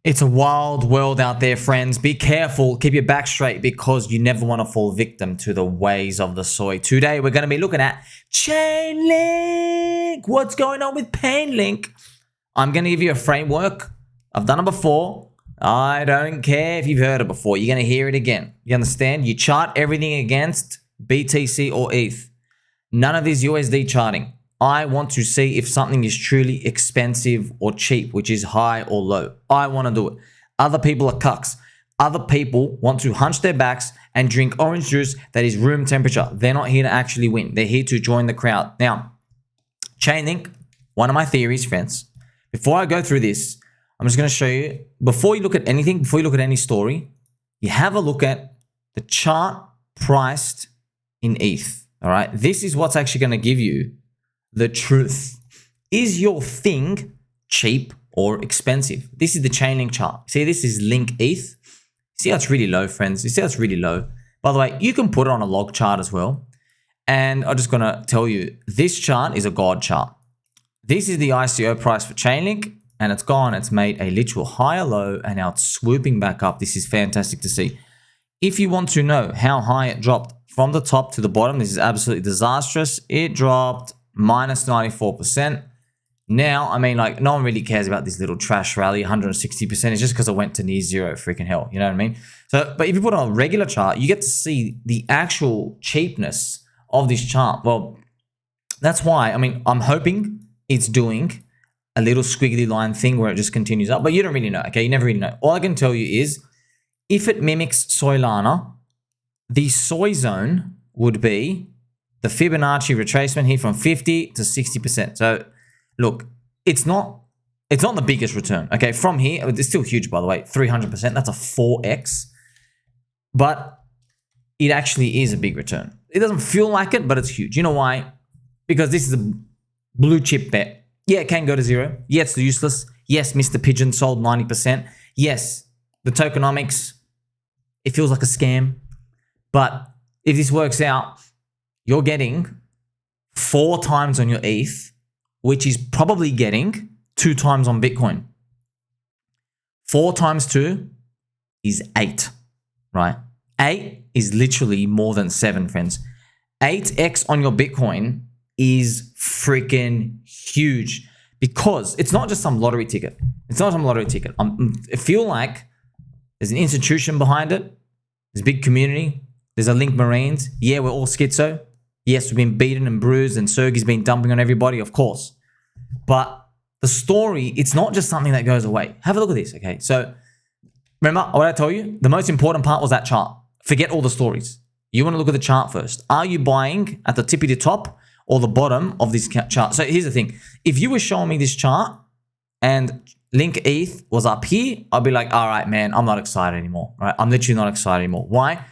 It's a wild world out there, friends. Be careful. Keep your back straight because you never want to fall victim to the ways of the soy. Today, we're going to be looking at ChainLink. What's going on with ChainLink? I'm going to give you a framework. I've done it before. I don't care if you've heard it before. You're going to hear it again. You understand? You chart everything against BTC or ETH. None of this USD charting. I want to see if something is truly expensive or cheap, which is high or low. I want to do it. Other people are cucks. Other people want to hunch their backs and drink orange juice that is room temperature. They're not here to actually win. They're here to join the crowd. Now, ChainLink, one of my theories, friends. Before I go through this, I'm just going to show you, before you look at anything, before you look at any story, you have a look at the chart priced in ETH. All right. This is what's actually going to give you the truth. Is your thing cheap or expensive? This is the ChainLink chart. See, this is Link ETH. See how it's really low, friends? You see how it's really low? By the way, you can put it on a log chart as well. And I'm just going to tell you, this chart is a God chart. This is the ICO price for ChainLink, and it's gone. It's made a literal higher low, and now it's swooping back up. This is fantastic to see. If you want to know how high it dropped from the top to the bottom, this is absolutely disastrous. It dropped minus 94%. Now, I mean, like, no one really cares about this little trash rally, 160%. It's just because it went to near zero, freaking hell. You know what I mean? So, but if you put it on a regular chart, you get to see the actual cheapness of this chart. Well, that's why, I mean, I'm hoping it's doing a little squiggly line thing where it just continues up, but you don't really know, okay? You never really know. All I can tell you is, if it mimics Solana, the Soy Zone would be the Fibonacci retracement here from 50 to 60%. So look, it's not the biggest return. Okay, from here, it's still huge, by the way, 300%. That's a 4x. But it actually is a big return. It doesn't feel like it, but it's huge. You know why? Because this is a blue chip bet. Yeah, it can go to zero. Yeah, it's useless. Yes, Mr. Pigeon sold 90%. Yes, the tokenomics, it feels like a scam. But if this works out, you're getting 4 times on your ETH, which is probably getting 2 times on Bitcoin. 4 times 2 is 8, right? 8 is literally more than 7, friends. 8x on your Bitcoin is freaking huge because it's not just some lottery ticket. It's not some lottery ticket. I feel like there's an institution behind it. There's a big community. There's a Link Marines. Yeah, we're all schizo. Yes, we've been beaten and bruised and Sergey's been dumping on everybody, of course. But the story, it's not just something that goes away. Have a look at this, okay? So remember what I told you? The most important part was that chart. Forget all the stories. You want to look at the chart first. Are you buying at the tippity top or the bottom of this chart? So here's the thing. If you were showing me this chart and Link ETH was up here, I'd be like, all right, man, I'm not excited anymore. Right? I'm literally not excited anymore. Why?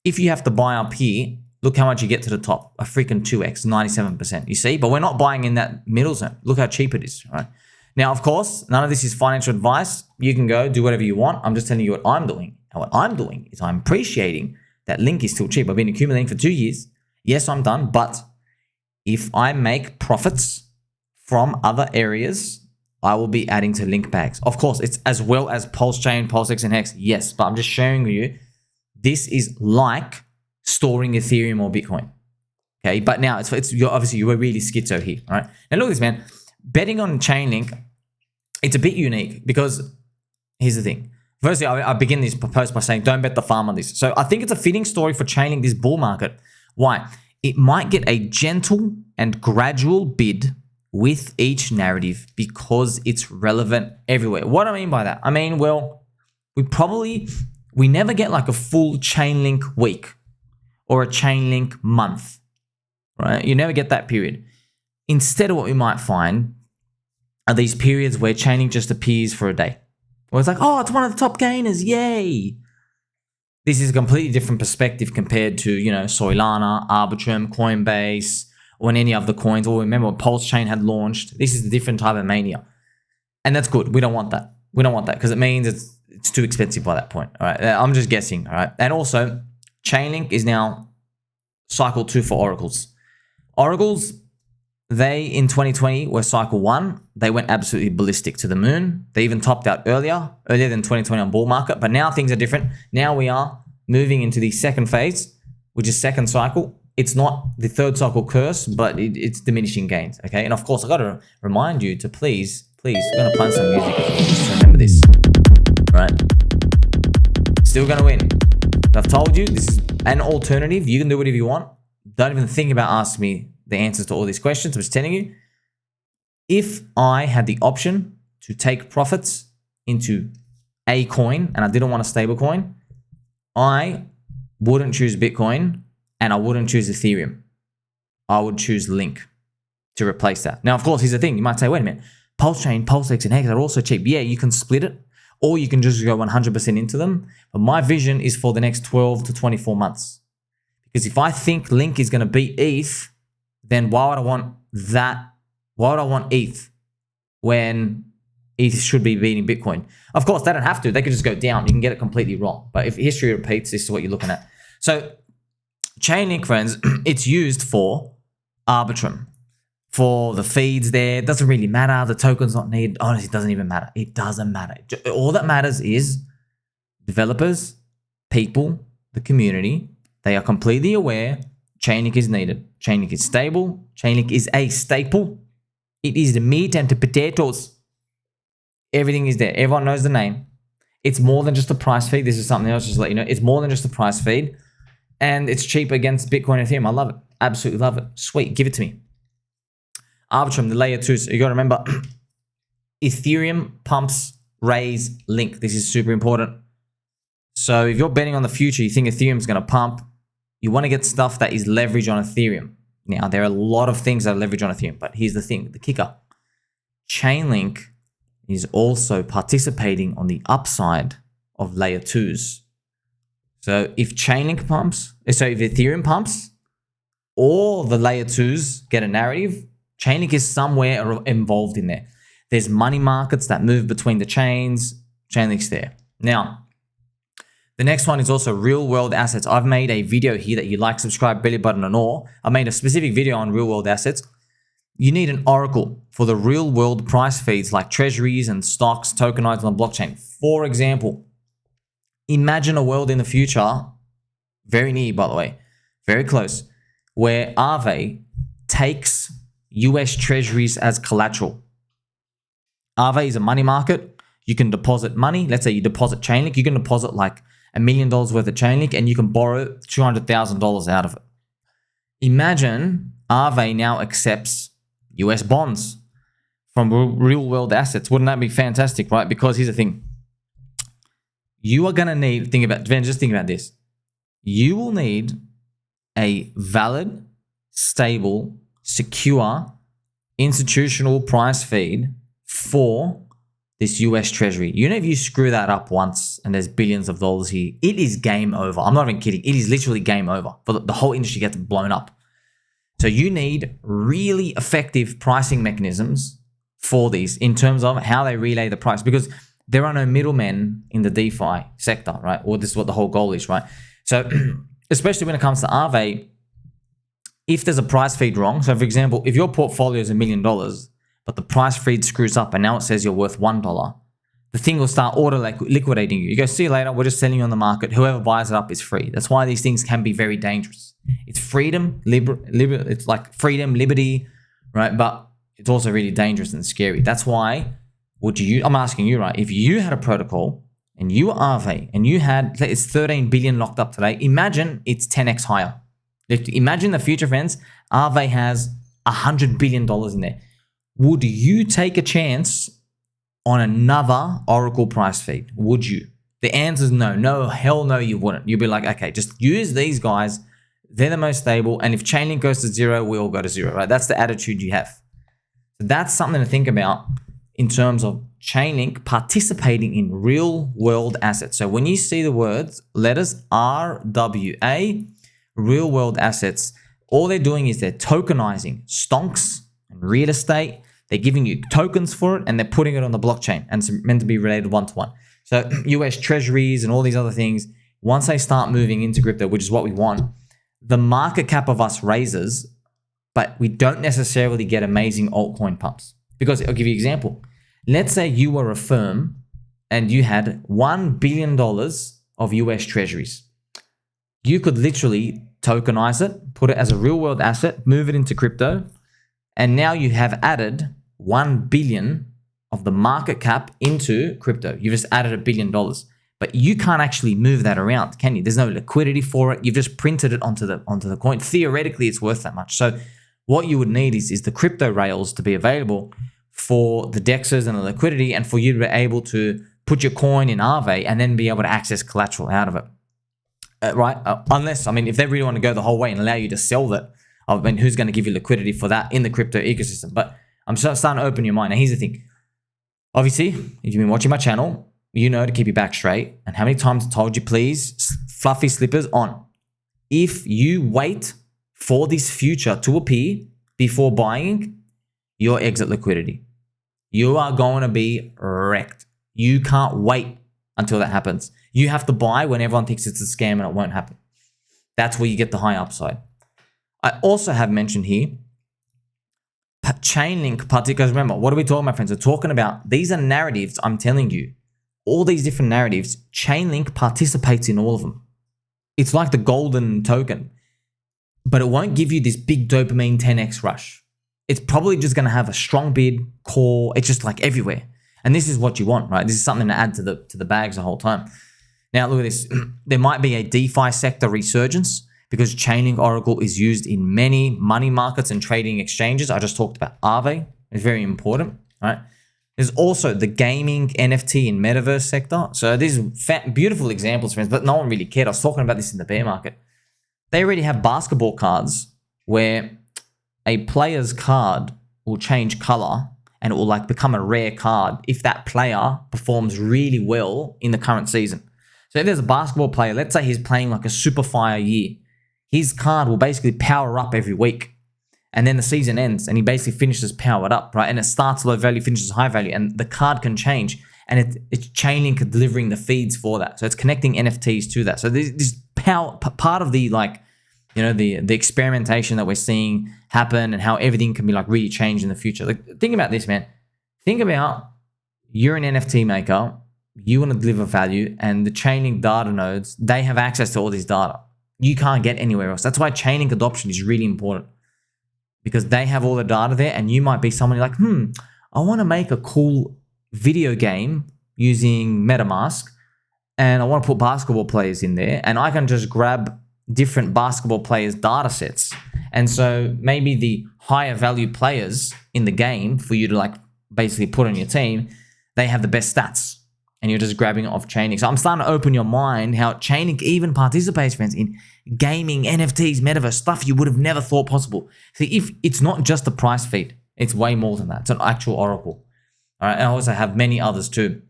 If you have to buy up here, look how much you get to the top. A freaking 2x, 97%. You see? But we're not buying in that middle zone. Look how cheap it is, right? Now, of course, none of this is financial advice. You can go do whatever you want. I'm just telling you what I'm doing. And what I'm doing is I'm appreciating that Link is still cheap. I've been accumulating for 2 years. Yes, I'm done. But if I make profits from other areas, I will be adding to Link bags. Of course, it's as well as Pulse Chain, PulseX, and Hex. Yes, but I'm just showing you this is like storing Ethereum or Bitcoin. Okay, but now you're obviously you were really schizo here, all right? Now look at this, man. Betting on ChainLink, it's a bit unique because here's the thing. Firstly, I begin this post by saying don't bet the farm on this. So I think it's a fitting story for ChainLink, this bull market. Why? It might get a gentle and gradual bid with each narrative because it's relevant everywhere. What do I mean by that? I mean, well, we never get like a full ChainLink week or a ChainLink month, right? You never get that period. Instead, what we might find are these periods where ChainLink just appears for a day. Where it's like, oh, it's one of the top gainers, yay. This is a completely different perspective compared to, you know, Solana, Arbitrum, Coinbase, or any of the coins. Or remember when Pulse Chain had launched. This is a different type of mania. And that's good. We don't want that. We don't want that because it means it's too expensive by that point. All right. I'm just guessing. All right. And also, ChainLink is now cycle 2 for oracles. Oracles, They, in 2020, were cycle 1. They went absolutely ballistic to the moon. They even topped out earlier than 2020 on bull market. But now things are different. Now we are moving into the second phase, which is second cycle. It's not the third cycle curse, but it's diminishing gains, okay? And of course, I got to remind you to please, we're going to play some music. Just remember this, right? Still going to win. I've told you, this is an alternative. You can do whatever you want. Don't even think about asking me the answers to all these questions. I'm just telling you, if I had the option to take profits into a coin and I didn't want a stable coin, I wouldn't choose Bitcoin and I wouldn't choose Ethereum. I would choose Link to replace that. Now, of course, here's the thing. You might say, wait a minute, Pulse Chain, PulseX, and Hex are also cheap. Yeah, you can split it or you can just go 100% into them. But my vision is for the next 12 to 24 months. Because if I think Link is going to beat ETH, then why would I want that? Why would I want ETH when ETH should be beating Bitcoin? Of course, they don't have to. They could just go down. You can get it completely wrong. But if history repeats, this is what you're looking at. So ChainLink, friends, it's used for Arbitrum. For the feeds there, it doesn't really matter. The token's not needed. Honestly, it doesn't even matter. It doesn't matter. All that matters is developers, people, the community. They are completely aware ChainLink is needed. ChainLink is stable. ChainLink is a staple. It is the meat and the potatoes. Everything is there. Everyone knows the name. It's more than just a price feed. This is something else just to let you know. It's more than just a price feed. And it's cheap against Bitcoin and Ethereum. I love it. Absolutely love it. Sweet. Give it to me. Arbitrum, the layer 2. So you got to remember, Ethereum pumps raise Link. This is super important. So if you're betting on the future, you think Ethereum is going to pump, you want to get stuff that is leverage on Ethereum. Now, there are a lot of things that are leverage on Ethereum, but here's the thing, the kicker. ChainLink is also participating on the upside of layer 2s. So if ChainLink pumps, so if Ethereum pumps, or the layer 2s get a narrative, ChainLink is somewhere involved in there. There's money markets that move between the chains. ChainLink's there. Now, the next one is also real world assets. I've made a video here that you like, subscribe, belly button and all. I made a specific video on real world assets. You need an oracle for the real world price feeds like treasuries and stocks tokenized on the blockchain. For example, imagine a world in the future, very near, by the way, very close, where Aave takes US treasuries as collateral. Aave is a money market. You can deposit money. Let's say you deposit ChainLink. You can deposit like $1 million worth of ChainLink and you can borrow $200,000 out of it. Imagine Aave now accepts US bonds from real world assets. Wouldn't that be fantastic, right? Because here's the thing. You are going to need, just think about this. You will need a valid, stable, secure, institutional price feed for this US treasury. You know, if you screw that up once and there's billions of dollars here, it is game over. I'm not even kidding. It is literally game over. But the whole industry gets blown up. So you need really effective pricing mechanisms for these in terms of how they relay the price, because there are no middlemen in the DeFi sector, right? Or this is what the whole goal is, right? So especially when it comes to Aave, if there's a price feed wrong, so for example, if your portfolio is $1 million, but the price feed screws up and now it says you're worth $1, the thing will start auto liquidating you. You go, see you later, we're just selling you on the market. Whoever buys it up is free. That's why these things can be very dangerous. It's freedom, it's like freedom, liberty, right? But it's also really dangerous and scary. That's why, I'm asking you, right? If you had a protocol and you were Aave and you had, it's 13 billion locked up today, imagine it's 10x higher. Imagine the future, friends. Aave has $100 billion in there. Would you take a chance on another Oracle price feed? Would you? The answer is no. No, hell no, you wouldn't. You'd be like, okay, just use these guys. They're the most stable. And if ChainLink goes to zero, we all go to zero, right? That's the attitude you have. So that's something to think about in terms of ChainLink participating in real world assets. So when you see the words, letters RWA, real world assets, all they're doing is they're tokenizing stonks and real estate. They're giving you tokens for it and they're putting it on the blockchain and it's meant to be related one-to-one. So US treasuries and all these other things, once they start moving into crypto, which is what we want, the market cap of us raises, but we don't necessarily get amazing altcoin pumps. Because I'll give you an example. Let's say you were a firm and you had $1 billion of US treasuries. You could literally tokenize it, put it as a real world asset, move it into crypto, and now you have added 1 billion of the market cap into crypto. You just added $1 billion, but you can't actually move that around, can you? There's no liquidity for it. You've just printed it onto the coin. Theoretically, it's worth that much. So what you would need is the crypto rails to be available for the DEXs and the liquidity, and for you to be able to put your coin in Aave and then be able to access collateral out of it. Right? Unless, I mean, if they really want to go the whole way and allow you to sell that, I mean, who's going to give you liquidity for that in the crypto ecosystem? But I'm starting to open your mind. Now, here's the thing. Obviously, if you've been watching my channel, you know to keep your back straight. And how many times I told you, please, fluffy slippers on. If you wait for this future to appear before buying, your exit liquidity, you are going to be wrecked. You can't wait until that happens. You have to buy when everyone thinks it's a scam and it won't happen. That's where you get the high upside. I also have mentioned here ChainLink, because remember, what are we talking about, friends? We're talking about, these are narratives, I'm telling you, all these different narratives, ChainLink participates in all of them. It's like the golden token, but it won't give you this big dopamine 10x rush. It's probably just going to have a strong bid, core, it's just like everywhere. And this is what you want, right? This is something to add to the bags the whole time. Now, look at this. There might be a DeFi sector resurgence, because Chainlink Oracle is used in many money markets and trading exchanges. I just talked about Aave. It's very important, right? There's also the gaming, NFT, and Metaverse sector. So these are beautiful examples, friends, but no one really cared. I was talking about this in the bear market. They already have basketball cards where a player's card will change color and it will like become a rare card if that player performs really well in the current season. So if there's a basketball player, let's say he's playing like a super fire year, his card will basically power up every week. And then the season ends and he basically finishes powered up, right? And it starts low value, finishes high value, and the card can change. And it's Chainlink delivering the feeds for that. So it's connecting NFTs to that. So this part of the, like, you know, the experimentation that we're seeing happen and how everything can be like really changed in the future. Like, think about this, man. Think about, you're an NFT maker, you want to deliver value, and the Chainlink data nodes, they have access to all this data. You can't get anywhere else. That's why Chainlink adoption is really important, because they have all the data there, and you might be someone like, I want to make a cool video game using MetaMask, and I want to put basketball players in there, and I can just grab different basketball players' data sets. And so maybe the higher value players in the game for you to like basically put on your team, they have the best stats, and you're just grabbing it off Chainlink. So I'm starting to open your mind how Chainlink even participates, friends, in gaming, NFTs, Metaverse, stuff you would have never thought possible. See, if it's not just a price feed, it's way more than that. It's an actual oracle. All right, and I also have many others too.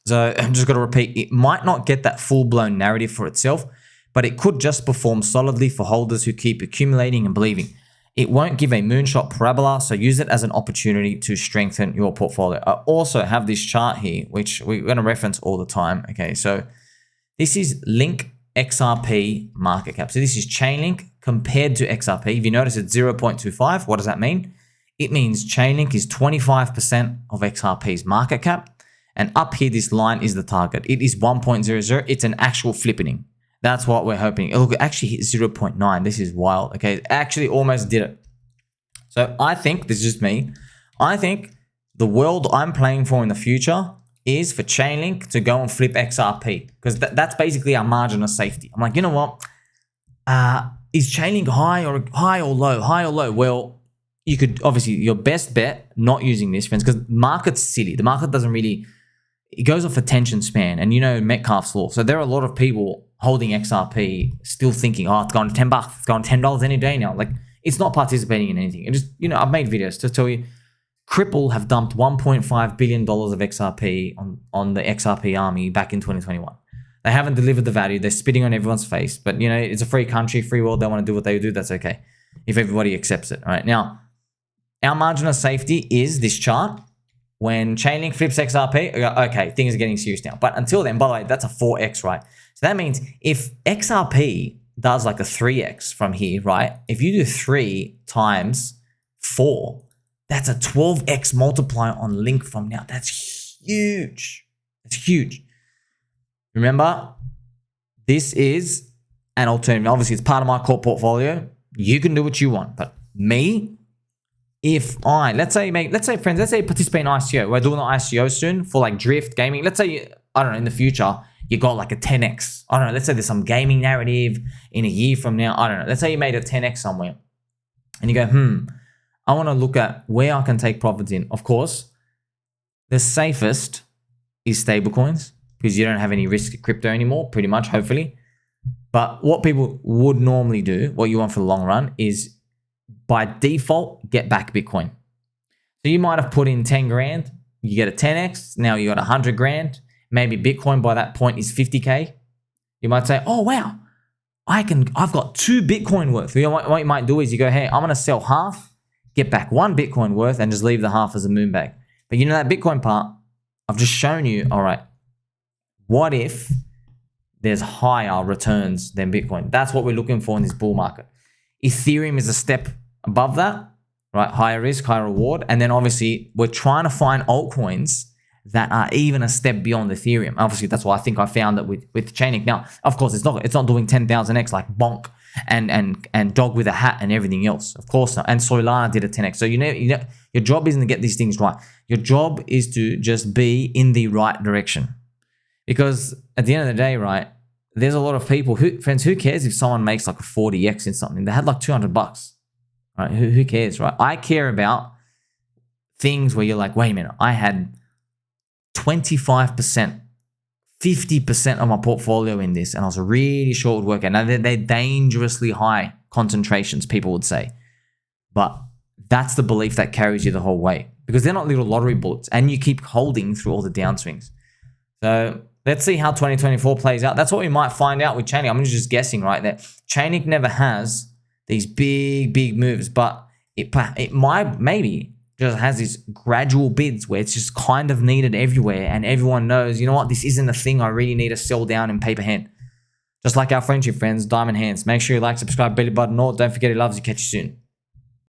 So I'm just going to repeat, it might not get that full-blown narrative for itself, but it could just perform solidly for holders who keep accumulating and believing. It won't give a moonshot parabola, so use it as an opportunity to strengthen your portfolio. I also have this chart here, which we're going to reference all the time. Okay, so this is Link XRP market cap. So this is Chainlink compared to XRP. If you notice it's 0.25, what does that mean? It means Chainlink is 25% of XRP's market cap. And up here, this line is the target. It is 1.00. It's an actual flippening. That's what we're hoping. Look, it actually hit 0.9. This is wild. Okay, it actually almost did it. So I think, this is just me, I think the world I'm playing for in the future is for Chainlink to go and flip XRP, because that's basically our margin of safety. I'm like, you know what? Is Chainlink high or low? High or low? Well, you could obviously, your best bet not using this, friends, because market's silly. The market doesn't really, it goes off attention span, and you know Metcalfe's law. So there are a lot of people holding XRP still thinking, oh, it's gone to $10, it's gone to $10 any day now. Like, it's not participating in anything. It just, you know, I've made videos to tell you, Cripple have dumped $1.5 billion of XRP on the XRP army back in 2021. They haven't delivered the value. They're spitting on everyone's face. But, you know, it's a free country, free world. They want to do what they do. That's okay, if everybody accepts it. All right. Now, our margin of safety is this chart. When Chainlink flips XRP, okay, things are getting serious now. But until then, by the way, that's a 4x, right? So that means if XRP does like a 3x from here, right? If you do 3 times 4, that's a 12x multiplier on Link from now. That's huge. It's huge. Remember, this is an alternative. Obviously, it's part of my core portfolio. You can do what you want, but me, let's say participate in ICO. We're doing an ICO soon for like Drift gaming. Let's say, I don't know, in the future, you got like a 10x. I don't know. Let's say there's some gaming narrative in a year from now. I don't know. Let's say you made a 10x somewhere and you go, I want to look at where I can take profits in. Of course, the safest is stablecoins because you don't have any risk of crypto anymore, pretty much, hopefully. But what people would normally do, what you want for the long run, is by default, get back Bitcoin. So you might have put in 10 grand, you get a 10x, now you got 100 grand. Maybe Bitcoin by that point is 50K. You might say, oh wow, I've got 2 Bitcoin worth. You know what you might do is you go, hey, I'm gonna sell half, get back 1 Bitcoin worth, and just leave the half as a moon bag. But you know that Bitcoin part, I've just shown you, all right, what if there's higher returns than Bitcoin? That's what we're looking for in this bull market. Ethereum is a step above that, right? Higher risk, higher reward. And then obviously we're trying to find altcoins that are even a step beyond Ethereum. Obviously, that's why I think I found that with ChainLink. Now, of course, it's not doing 10,000x like Bonk and Dog with a Hat and everything else. Of course not. And Solana did a 10x. So you know, your job isn't to get these things right. Your job is to just be in the right direction. Because at the end of the day, right, there's a lot of people who cares if someone makes like a 40x in something? They had like $200, right? Who cares, right? I care about things where you're like, wait a minute, I had 25%, 50% of my portfolio in this, and I was really sure it would work out. Now, they're dangerously high concentrations, people would say. But that's the belief that carries you the whole way because they're not little lottery bullets and you keep holding through all the downswings. So let's see how 2024 plays out. That's what we might find out with ChainLink. I'm just guessing, right? That ChainLink never has these big moves, but it might maybe just has these gradual bids where it's just kind of needed everywhere and everyone knows, you know what, this isn't a thing I really need to sell down in paper hand. Just like our friendship friends, Diamond Hands. Make sure you like, subscribe, belly button, or don't forget he loves you. Catch you soon.